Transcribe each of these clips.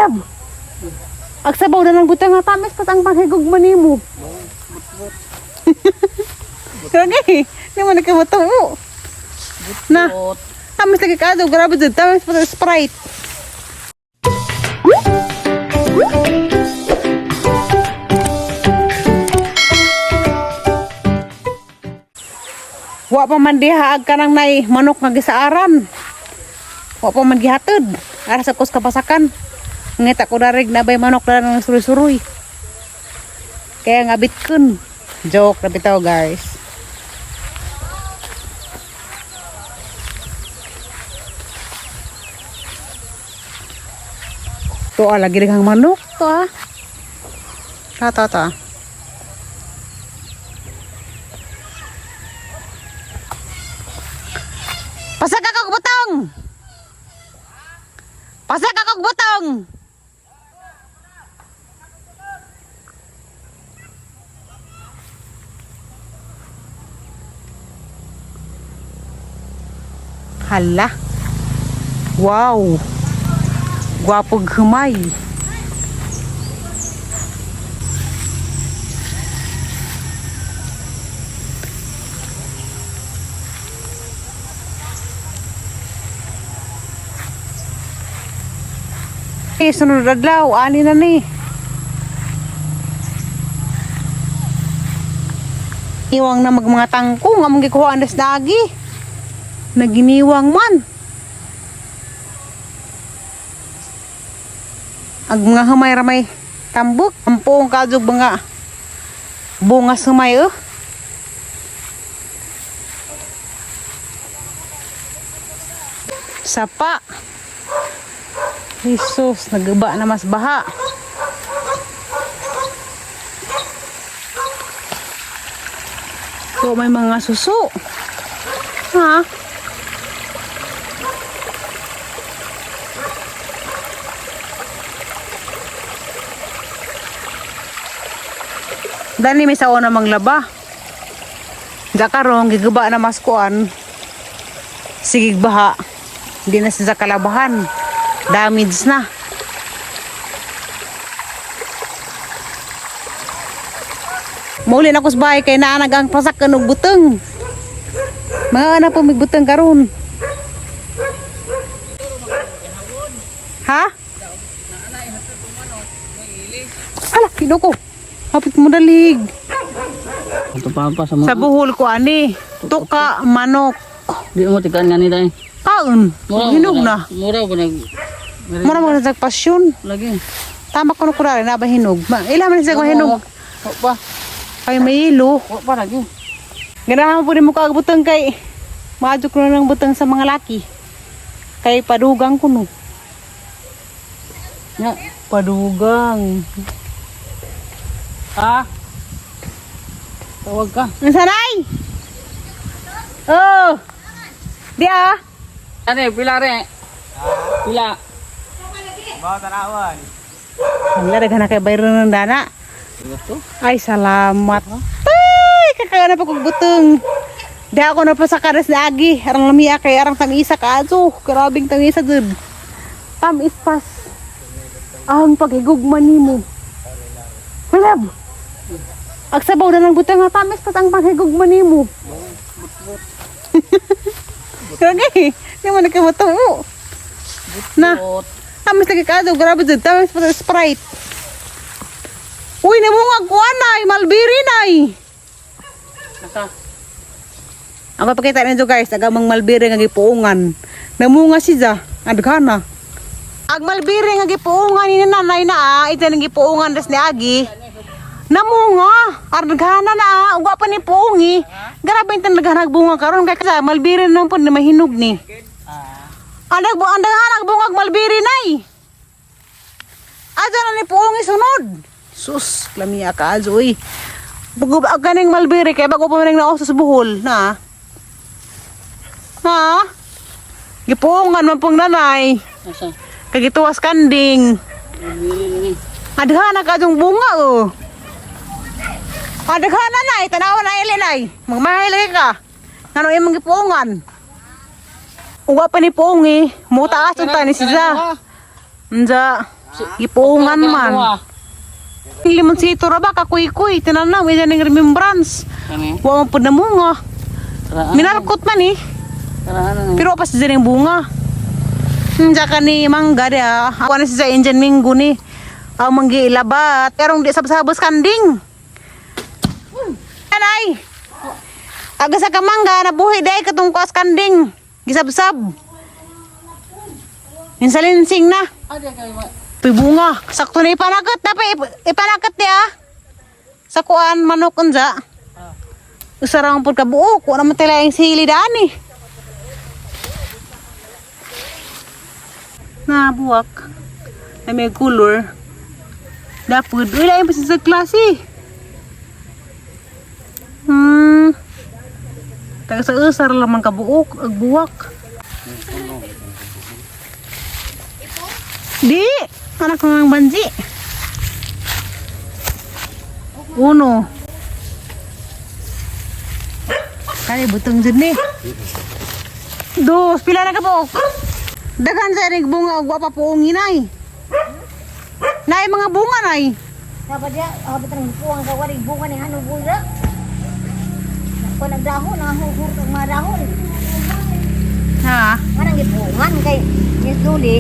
Malab. Agsabaw na ng butang nga tamis pat ang panghigog man nimo. Kage, ni mo nakabuto. Na. Tamis lagi ka do, grabe jud tamis pat Sprite. Wa pa man diha ag kanang nay manok nga gisaaran. Wa pa man gihatod. Ara sa kus kapasakan. Ngita ko darig na bay manok na nang suruy-suruy. Kaya nga bitkon. Joke na bitaw guys. To lagi dengan manok to ah. Ta. Pasak kag butang. Pasak kag butang. Hala. Wow. Guwapog humay. Sunod adlaw, ani na ni. Iwang na mga tangko, nga mong gikuha andas dagi. Naginiwang man. Ag mga humay-ramay tambok. Ampong kajog mga bunga sumay oh. Sapa. Jesus, nagaba na mas baha. So may mga suso. Ha? Dani may sao na manglaba. Jakarong gigaba na maskuan. Sigig baha. Hindi na sa kalabahan. Damage na. Muli na ko sa bahay kay naanagang pasak ka ng buteng. Mga anak po may buteng karon. Ha? Ala, kino ko. Hapit mo dalig. Sa buhol ko ani. Tuka, manok. Di mo tikaan nga nila eh. Kaon. Hinog na. Mura ba nag... Mura mo na nagpasyon. Lagi. Tama ko na kurari na ba hinog. Ilan man siya ko hinog. Opa. Ay may ilo. Opa lagi. Ganahan po rin mo kagbutang kay maadyo ko na ng butang sa mga laki. Kay padugang ko no. Ya. Padugang. Ah. Tawag ka. Nasanay? Oh. Di ah. Ano pila re? Pila. Bawa tanawan. Wala, naghanap kay bayro ng dana. Ito? Ay, salamat. Ay, kakagana pa kong butong. Di ako na pa sa kares na agi. Arang lamia kay arang tamisa ka aso. Karabing tamisa dun. Tamis pas. Ang paghigugman ni mo. Malab. Agsabaw na ng butang nga tamis pas ang paghigugman ni mo. Kage, di mo nakabuto. Na. Tamis lagi ka do, grabe jud tamis pa Sprite. Uy, namungag ko anay, malbiri nay. Naka. Ang papakita ninyo guys, agamang malbiri nga gipuungan. Namunga siya, adghana. Ag malbiri nga gipuungan ni nanay na ito nang gipuungan das ni Agi. Namunga, adghana na ugwa pa ni puungi. Grabe yung naghanag bunga karon kay kasi malbiri nang po na mahinog ni. Andag bungag malbiri nay. Aja na ni puungi sunod. Sus, lamia ka azoy. Bago ba ganing malbiri kay bago pa man naos sa buhol na. Ha? Gipuungan man pong nanay. Asa? Kay gituwas kanding. Mili ni. Adhana ka jung bunga oh. Adhana nay, tanawan na ili nay. Magmahil ka. Ngano imong gipuungan? Uwa pa ni puungi, mo taas unta ni siya. Unja. Gipuungan man. Limonsito ra ba kakuy-kuy tinanaw ida ning remembrance. Kani. Wa man pud namunga. Minalkot man eh. Karaan. Pero pas dyan yung bunga. Saka ni mangga dia. Ako na siya Indian Minggu ni. Ang manggi ilabat. Pero di sabsabos kanding. Anay. Aga sa kamangga nabuhi day katong kuas kanding. Gisabsab. Insalinsing na. Ada kayo ma. Tuy bunga. Sakto na ipanakat na pa. Ipanakat niya. Sa kuan manok unja. Usarang pud ka buok. Wala man tila yung sili daan eh. Na buwak na may color dapat wala yung sa klase taga sa usar lamang kabuok ag buwak di anak ng banji uno kali butong jud ni dos pila na kabuok. Daghan sa rig bunga og wa pa puong inay. Nay mga bunga nay. Dapat dia, betang puang sa wari bunga ni hanu bunga. Kung nagdahon, nahuhur kang mga dahon. Ha. Parang gipungan kay Yes Duli,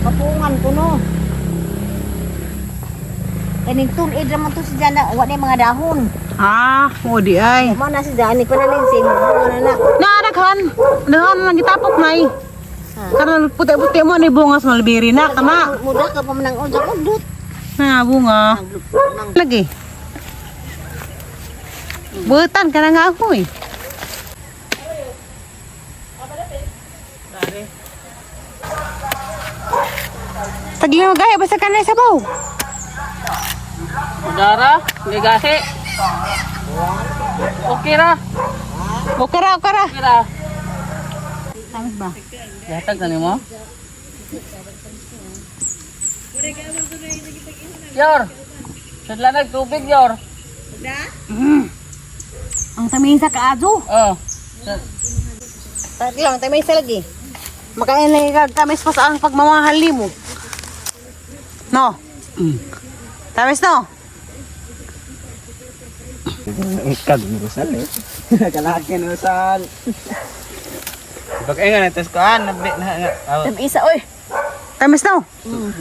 kapungan ko no. Kaning tulid naman to si Jana, wa na mga dahon. Ah, o di ay. Mo na si Jani ko na linsin, bunga na na. Daghan. Daghan nang gitapok nay. Karena puti-puti mo ni bunga sa malbiri na kana. Muda ka pa manang unsa udot. Na bunga. Lagi. Butan ka na nga ako eh. Tagli mo gaya basta ka na sa baw. Udara, ligasi. Okay ra. Okara. Okay ra. Tamis ba? Yatag na mo. Yor. Sadla nagtubig, Yor. Ang tamis sa kaazo. Oh. Tagli lang, tamis lagi. Makain na tamis pa sa ang pagmamahal mo. No. Tamis no. Ikag nurusal eh. Kalaki nurusal. Pag-ingan ito sa nabi na. Tamis isa oy. Tamis no.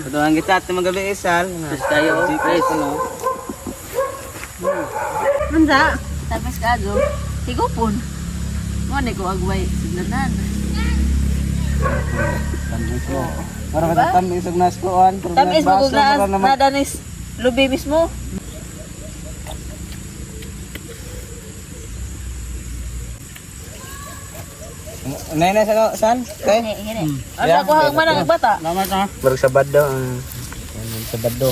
Tutuhan kita at magabi isal. Tapos tayo, guys. Anza. Tapos kago, tigupon. Mo ni ko agway siglanan. Tamis mo. Para ka tamis og naskoan. Tamis mo kung nadanis lubi mismo. Nay na sa saan? Kay? Hini. Yeah. Ano ko hang manang bata? Salamat ha. Barang Sabado. Sabado.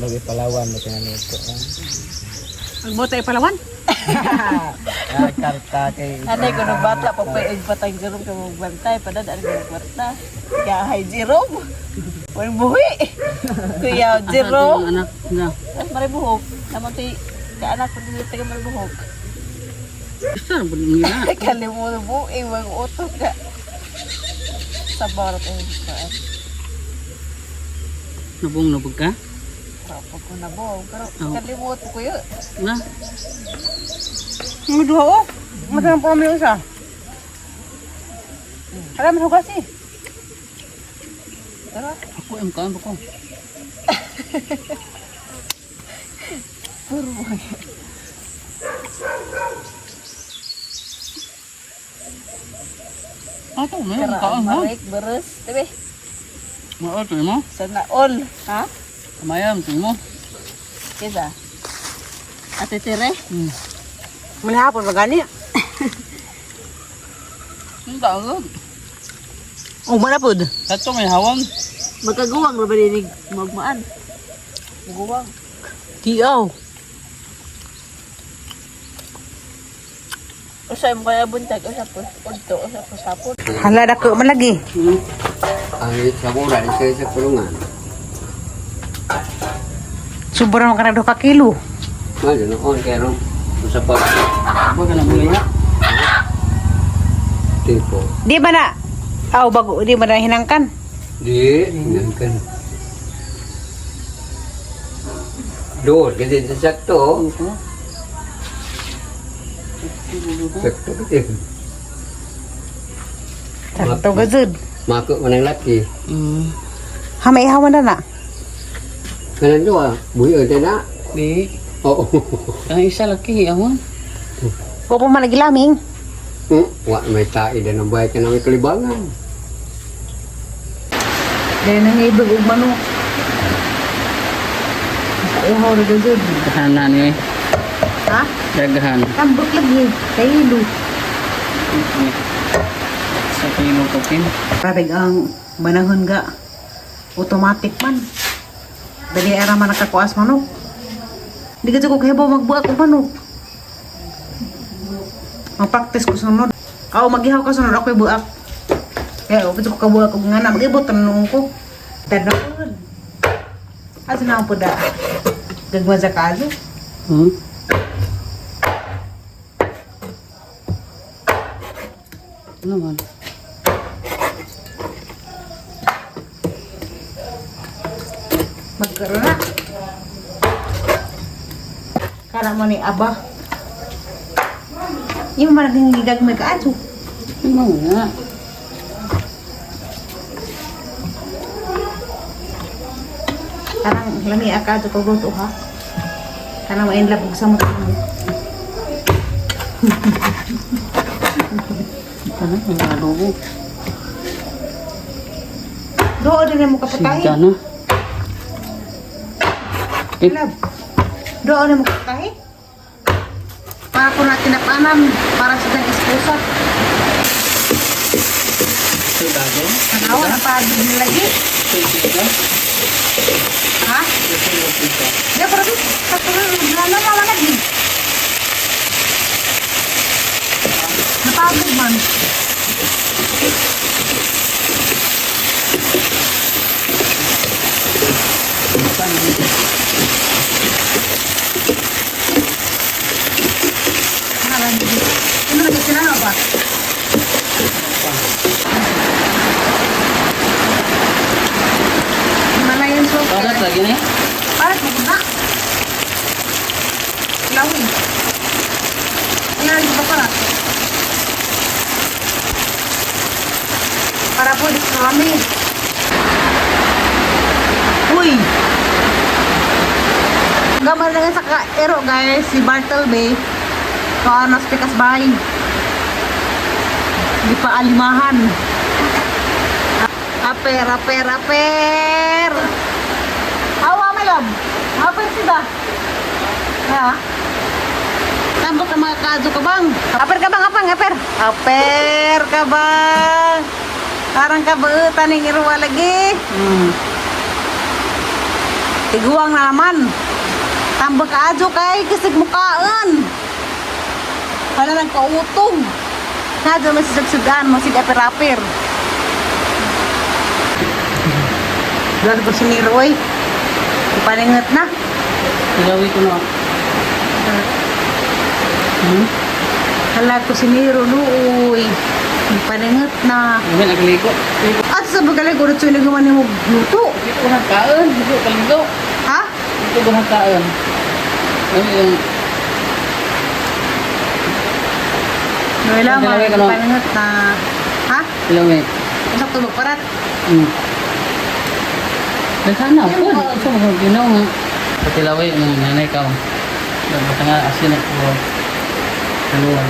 Lagi Palawan. Ito. Ang bota ay palawan. Karta kay. Anay ko nung bata pa pa patay Jerome ka magbantay padadaan ko kwarta. Kaya hay Jerome. Walang buhi. Kuya Jerome. Anak na. At maribuhok. Naman ti ka anak ko dito taga maribuhok. Saan po nila? Kalimutan mo, iwang utok ka. Sa barat ang paan. Nabong ka? Kapag ko nabong, pero Oh. kalimutan ko yun. Na? Ang duha oh. Masarap po kami isa. Alam mo kasi. Pero, Ako yung kaan ko. puro mo yan. Ato na yung kaan ha? Marik, beres, tabi. Maato mo? Sana all, ha? Kamayam, ito mo. Kisa. Ate Tere? Malihapon magani. Ang kaagad. Oh, manapod. Kato may hawang. Magkaguwang na ba dinig magmaan? Maguwang. Tiyaw. Usay mo kaya buntag, usap po, udto, usap po sapon. Hala dako man lagi. Ang sakura di sa kulungan. Sobrang ka na 2 kilo. Ano noon kaya ron sa pag Huwag ka na muli na. tipo. Di ba na? Aw bago di ba na hinangkan? Di, yan kan. Dos, kasi sakto. Sakto kasi. Sakto gazud. Makuk manang laki. Hamay hawan na na. Kanan dua, buhi ada nak. Di. Oh. Ang isa laki awon. Opo man lagi laming. Wak may tai dan baik na may kalibangan. Dahil nang ibig ug manok. Ihaw na gazud. Kahanan ni. Ha? Dagahan. Tambok lagi. Kailo. Sa kilo ko kin. Karag ang manahon ga. Automatic man. Dali era man nakakuas manok. Di ka ko kahibaw magbuak og manok. Mag-practice ko sunod. Ako magihaw ka sunod, ako'y buak. Kaya ako ko kabuak og ngana, mag-ibot tanong ko. Tanong. Asa na po da? Gagwa sa kaso? Ano man? Magkaroon na. Kala mo ni Aba. Yung maraging gigagmay ka aso. Ano nga? Karang lami akado pagluto ha. Karang main labog sa mata mo. Ano? Ang adobo. Doon din mo kapatay. Sida na. Lab. Doon din mo kapatay. Para ko natin napanan para sa dang esposa. Sida. Tanawa na pa din lagi. Sida. Ha? Ya pero di lala mala lagi. Napagod man. Ano lagi sinano ba? Mana yang so? Parat lagi nih. Para mo na. Lawin. Yan di ba para? Para po di kami. Uy. Gamar na sa ero guys si Bartleby. Kaanas pikas bahay. Di pa alimahan. Aper, aper, aper. Awa malab. Aper sida. Ha? Tambok na mga kaso ka bang? Aper ka bang, apang, aper? Aper ka bang? Karang kabeutan ning irwa lagi. Tiguang na naman. Tambok ka adyo kay kisig mukaan. Wala nang kautong. Nadyo masisagsugan, masig aper-aper. Doon ko siniro, oy. Ipalingat na. Ilawi ko na. Hala ko siniro, uy. Ipalingat na. Ano nagligo? At sa bagalay ko, rin naman yung luto. Hindi ko nagkaan. Hindi ko kaligo. Ha? Hindi ko nagkaan. Ano yung... Wala, Ilawi ka na. ipalingat na. Ha? Ilawi. Masak to magparat. Sana po. Ito mga ginaw nga. Patilawi ng nanay ka. Basta nga asin ako. Kaluan.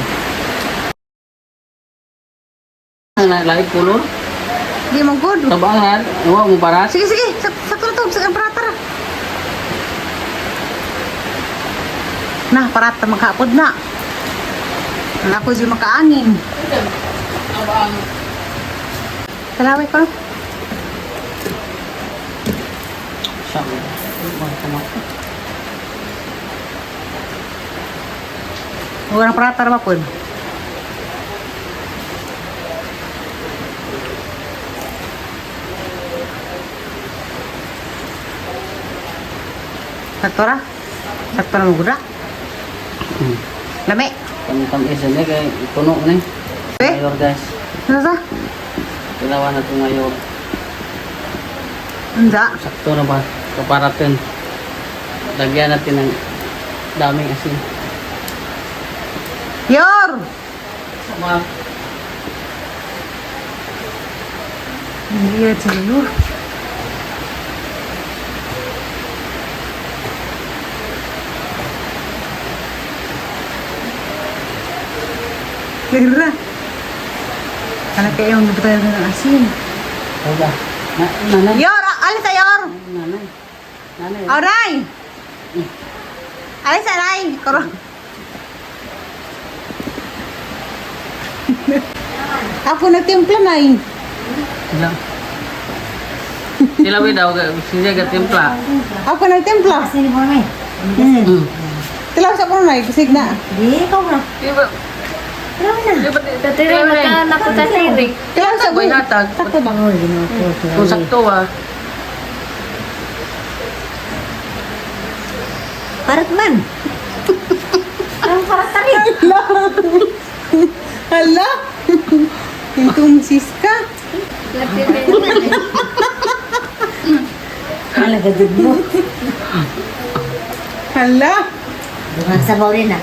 Lahat kulor. Di mo good. Tabangan. Huwag mo paras. Sige, sige. Sa tutog, sa paratara. Nah, parata maghapod na. Ang ako siya makaangin. Kalaway ko. Sama. Orang pratar ba pun? Saktora? Saktora mo guda? Lami? Tam isa niya kay puno na eh. Eh? Mayor guys. Ano sa? Kailangan na itong mayor. Anda? Sakto na ba? Kaparatin. lagyan natin ng daming asin. Yor! Sama. Iya, Yor. Lagi na. Karena kayak yang betul dengan asin. Oga. Nanay. Yor, alis sa Yor. Nanay. Nanay. Aray! Alis sa Aray. Karo. Ako nagtimpla na eh. Sila. Sila daw siya gatimpla. Ako nagtimpla. Hmm. Tilaw sa ko na eh. Kusig na. Diba? Diba? Tatiri maka nakutatiri. Tilaw sa ko. Boy hatag. Sakto ba? Kung sakto ah. Parat man. Ang parat tari. Hala! Itong sis ka. Alagadid mo. Hala! Bukan sabaw rin ah.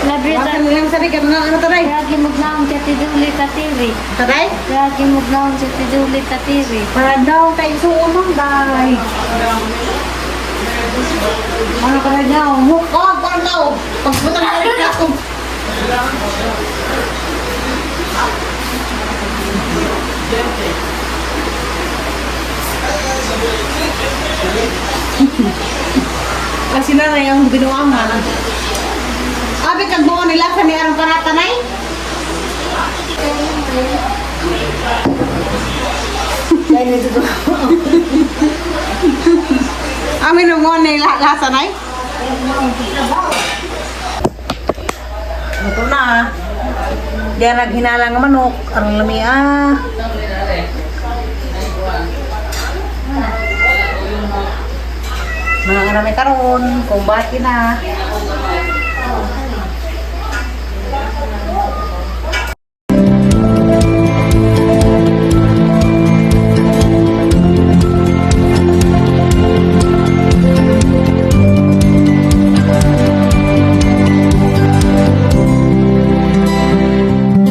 Baka nilang sabi ka mga ano taray? Lagi magnaon sa tiduli katiri. Taray? Lagi magnaon sa tiduli katiri. Para daw tayo suunong day. Ano ka na daw? Mukha ka daw. Pagputang ka rin ako. Kasi nanay ang binuangan. Abi kag buo nila sa ni arang paratanay. Amin mo mo ni lasa nay. Ito na. Diyan naghinalang ang manok, ang lamia. Mga karami karon, kumbati na.